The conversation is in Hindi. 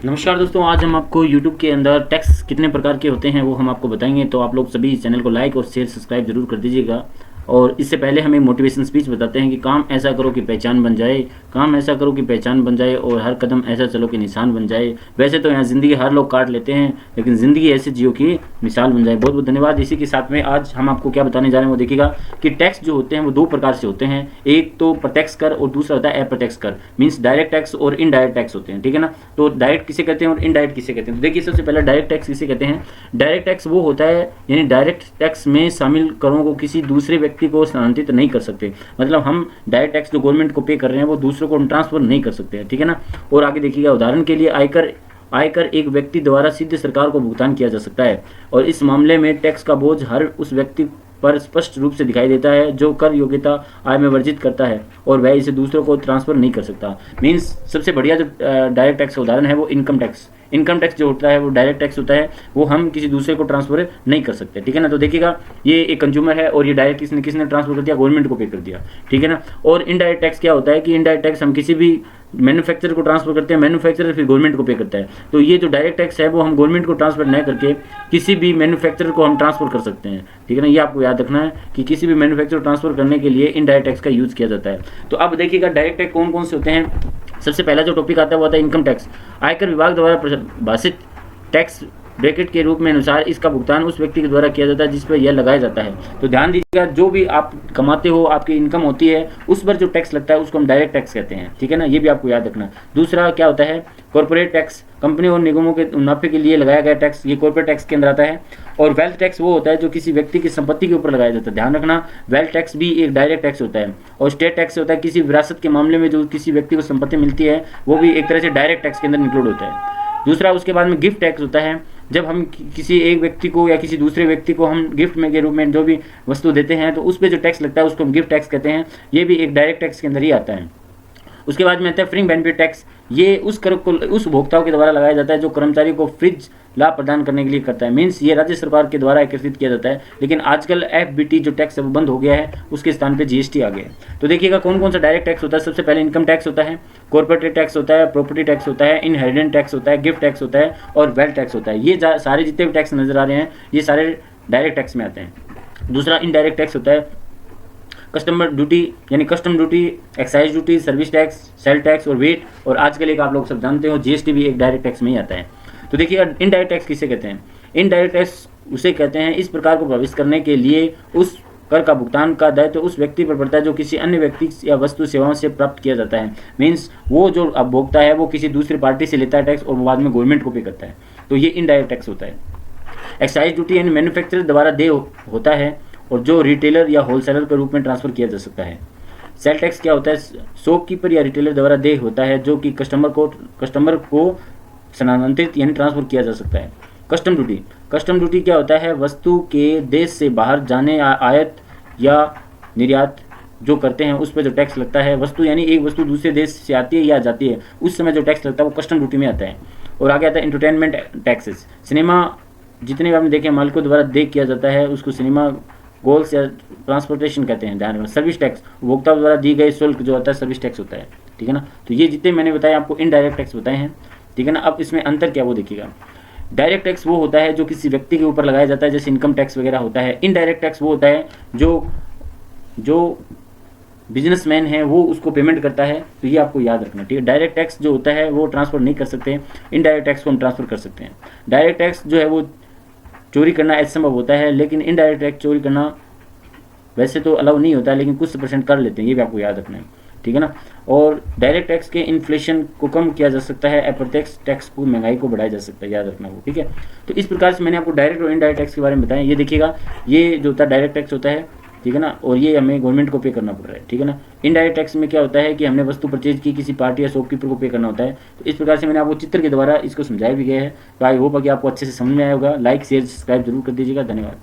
नमस्कार दोस्तों, आज हम आपको YouTube के अंदर टैक्स कितने प्रकार के होते हैं वो हम आपको बताएंगे। तो आप लोग सभी चैनल को लाइक और शेयर सब्सक्राइब जरूर कर दीजिएगा। और इससे पहले हम एक मोटिवेशन स्पीच बताते हैं कि काम ऐसा करो कि पहचान बन जाए, काम ऐसा करो कि पहचान बन जाए और हर कदम ऐसा चलो कि निशान बन जाए। वैसे तो यहाँ ज़िंदगी हर लोग काट लेते हैं, लेकिन ज़िंदगी ऐसे जियो कि मिसाल बन जाए। बहुत बहुत धन्यवाद। इसी के साथ में आज हम आपको क्या बताने जा रहे हैं वो देखिएगा कि टैक्स जो होते हैं वो दो प्रकार से होते हैं। एक तो प्रत्यक्ष कर और दूसरा होता है अप्रत्यक्ष कर, मीन्स डायरेक्ट टैक्स और इनडायरेक्ट टैक्स होते हैं, ठीक है ना। तो डायरेक्ट किसे कहते हैं और इनडायरेक्ट किसे कहते हैं, तो देखिए सबसे पहले डायरेक्ट टैक्स किसे कहते हैं। डायरेक्ट टैक्स वो होता है यानी डायरेक्ट टैक्स में शामिल करों को किसी दूसरे व्यक्ति को स्थानांतरित नहीं कर सकते। मतलब हम डायरेक्ट टैक्स जो गवर्नमेंट को पे कर रहे हैं वो दूसरों को ट्रांसफर नहीं कर सकते हैं, ठीक है ना। और आगे देखिएगा, उदाहरण के लिए आयकर एक व्यक्ति द्वारा सीधे सरकार को भुगतान किया जा सकता है और इस मामले में टैक्स का बोझ हर उस व्यक्ति पर स्पष्ट रूप से दिखाई देता है जो कर योग्यता आय में वर्जित करता है और वह इसे दूसरों को ट्रांसफर नहीं कर सकता। मीन्स सबसे बढ़िया जो डायरेक्ट टैक्स का उदाहरण है वो इनकम टैक्स। इनकम टैक्स जो होता है वो डायरेक्ट टैक्स होता है, वो हम किसी दूसरे को ट्रांसफर नहीं कर सकते, ठीक है ना। तो देखिएगा ये एक कंज्यूमर है और ये डायरेक्ट किसने ट्रांसफर कर दिया, गवर्नमेंट को पे कर दिया, ठीक है ना। और इनडायरेक्ट टैक्स क्या होता है कि इनडायरेक्ट टैक्स हम किसी भी मैन्युफैक्चरर को ट्रांसफर करते हैं, मैन्युफैक्चरर फिर गवर्नमेंट को पे करता है। तो ये जो डायरेक्ट टैक्स है वो हम गवर्नमेंट को ट्रांसफर नहीं करके किसी भी मैन्युफैक्चरर को हम ट्रांसफर कर सकते हैं, ठीक है ना। ये आपको याद रखना है कि किसी भी मैन्युफैक्चरर ट्रांसफर करने के लिए इनडायरेक्ट टैक्स का यूज किया जाता है। तो अब देखिएगा डायरेक्ट टैक्स कौन कौन से होते हैं। सबसे पहला जो टॉपिक आता है वो आता है इनकम टैक्स। आयकर विभाग द्वारा परिभाषित टैक्स ब्रैकेट के रूप में अनुसार इसका भुगतान उस व्यक्ति के द्वारा किया जाता है जिस पर यह लगाया जाता है। तो ध्यान दीजिएगा, जो भी आप कमाते हो, आपकी इनकम होती है, उस पर जो टैक्स लगता है उसको हम डायरेक्ट टैक्स कहते हैं, ठीक है ना। ये भी आपको याद रखना। दूसरा क्या होता है, कॉर्पोरेट टैक्स, कंपनी और निगमों के मुनाफे के लिए लगाया गया टैक्स, ये कॉर्पोरेट टैक्स के अंदर आता है। और वेल्थ टैक्स वो होता है जो किसी व्यक्ति की संपत्ति के ऊपर लगाया जाता है, ध्यान रखना। वेल्थ टैक्स भी एक डायरेक्ट टैक्स होता है। और स्टेट टैक्स होता है किसी विरासत के मामले में जो किसी व्यक्ति को संपत्ति मिलती है, वो भी एक तरह से डायरेक्ट टैक्स के अंदर इंक्लूड होता है। दूसरा उसके बाद में गिफ्ट टैक्स होता है, जब हम किसी एक व्यक्ति को या किसी दूसरे व्यक्ति को हम गिफ्ट में के रूप में जो भी वस्तु देते हैं तो उस पर जो टैक्स लगता है उसको हम गिफ्ट टैक्स कहते हैं। ये भी एक डायरेक्ट टैक्स के अंदर ही आता है। उसके बाद में आता है फ्रिंज बेनिफिट टैक्स। ये उस कर को उस उपभोक्ताओं के द्वारा लगाया जाता है जो कर्मचारी को फ्रिज लाभ प्रदान करने के लिए करता है। मीन्स ये राज्य सरकार के द्वारा एकत्रित किया जाता है, लेकिन आजकल FBT जो टैक्स है वो बंद हो गया है, उसके स्थान पे GST आ गया है। तो देखिएगा कौन कौन सा डायरेक्ट टैक्स होता है। सबसे पहले इनकम टैक्स होता है, कॉर्पोरेट टैक्स होता है, प्रॉपर्टी टैक्स होता है, इनहेरिटेंस टैक्स होता है, गिफ्ट टैक्स होता है और वेल्थ टैक्स होता है। ये सारे जितने भी टैक्स नजर आ रहे हैं ये सारे डायरेक्ट टैक्स में आते हैं। दूसरा इनडायरेक्ट टैक्स होता है कस्टमर ड्यूटी, यानी custom duty, excise duty, service tax, sale tax और वेट। और आजकल एक आप लोग सब जानते हो GST भी एक डायरेक्ट टैक्स में ही आता है। तो देखिए इनडायरेक्ट टैक्स किसे कहते हैं। इनडायरेक्ट टैक्स उसे कहते हैं इस प्रकार को प्रभावित करने के लिए उस कर का भुगतान का दायित्व उस व्यक्ति पर पड़ता है जो किसी अन्य व्यक्ति या वस्तु सेवाओं से प्राप्त किया जाता है। मीन्स वो जो उपभोक्ता है वो किसी दूसरी पार्टी से लेता है टैक्स और बाद में गवर्नमेंट को पे करता है। तो ये इनडायरेक्ट टैक्स होता है। एक्साइज ड्यूटी यानी मैन्युफैक्चरर द्वारा देय होता है और जो रिटेलर या होलसेलर के रूप में ट्रांसफर किया जा सकता है। सेल टैक्स क्या होता है, शॉपकीपर या रिटेलर द्वारा देय होता है जो कि कस्टमर को स्थानांतरित यानी ट्रांसफर किया जा सकता है। कस्टम ड्यूटी क्या होता है, वस्तु के देश से बाहर जाने आयात या निर्यात जो करते हैं उस पर जो टैक्स लगता है। वस्तु यानी एक वस्तु दूसरे देश से आती है या जाती है, उस समय जो टैक्स लगता है वो कस्टम ड्यूटी में आता है। और आगे आता है एंटरटेनमेंट टैक्सेस। सिनेमा जितने भी आपने देखे मालिकों द्वारा देय किया जाता है उसको सिनेमा गोल्स या ट्रांसपोर्टेशन कहते हैं, ध्यान रखना। सर्विस टैक्स उपभोक्ता द्वारा दी गई शुल्क जो होता है सर्विस टैक्स होता है, ठीक है ना। तो ये जितने मैंने बताए आपको इनडायरेक्ट टैक्स बताए हैं, ठीक है ना। अब इसमें अंतर क्या वो देखिएगा। डायरेक्ट टैक्स वो होता है जो किसी व्यक्ति के ऊपर लगाया जाता है, जैसे इनकम टैक्स वगैरह होता है। इनडायरेक्ट टैक्स वो होता है जो बिजनेसमैन है वो उसको पेमेंट करता है। तो ये आपको याद रखना, ठीक है। डायरेक्ट टैक्स जो होता है वो ट्रांसफर नहीं कर सकते, इनडायरेक्ट टैक्स को हम ट्रांसफर कर सकते हैं। डायरेक्ट टैक्स जो है वो चोरी करना असंभव होता है, लेकिन इनडायरेक्ट टैक्स चोरी करना वैसे तो अलाउ नहीं होता है, लेकिन कुछ % कर लेते हैं, ये भी आपको याद रखना है, ठीक है ना। और डायरेक्ट टैक्स के इन्फ्लेशन को कम किया जा सकता है, अप्रत्यक्ष टैक्स को महंगाई को बढ़ाया जा सकता है, याद रखना वो, ठीक है। तो इस प्रकार से मैंने आपको डायरेक्ट और इनडायरेक्ट टैक्स के बारे में बताया। ये देखिएगा, ये जो होता है डायरेक्ट टैक्स होता है, ठीक है ना, और ये हमें गवर्नमेंट को पे करना पड़ रहा है, ठीक है ना। इनडायरेक्ट टैक्स में क्या होता है कि हमने वस्तु परचेज की, किसी पार्टी या शॉपकीपर को पे करना होता है। तो इस प्रकार से मैंने आपको चित्र के द्वारा इसको समझाया भी गया है। तो आई होप कि आपको अच्छे से समझ में आया होगा। लाइक शेयर सब्सक्राइब जरूर कर दीजिएगा। धन्यवाद।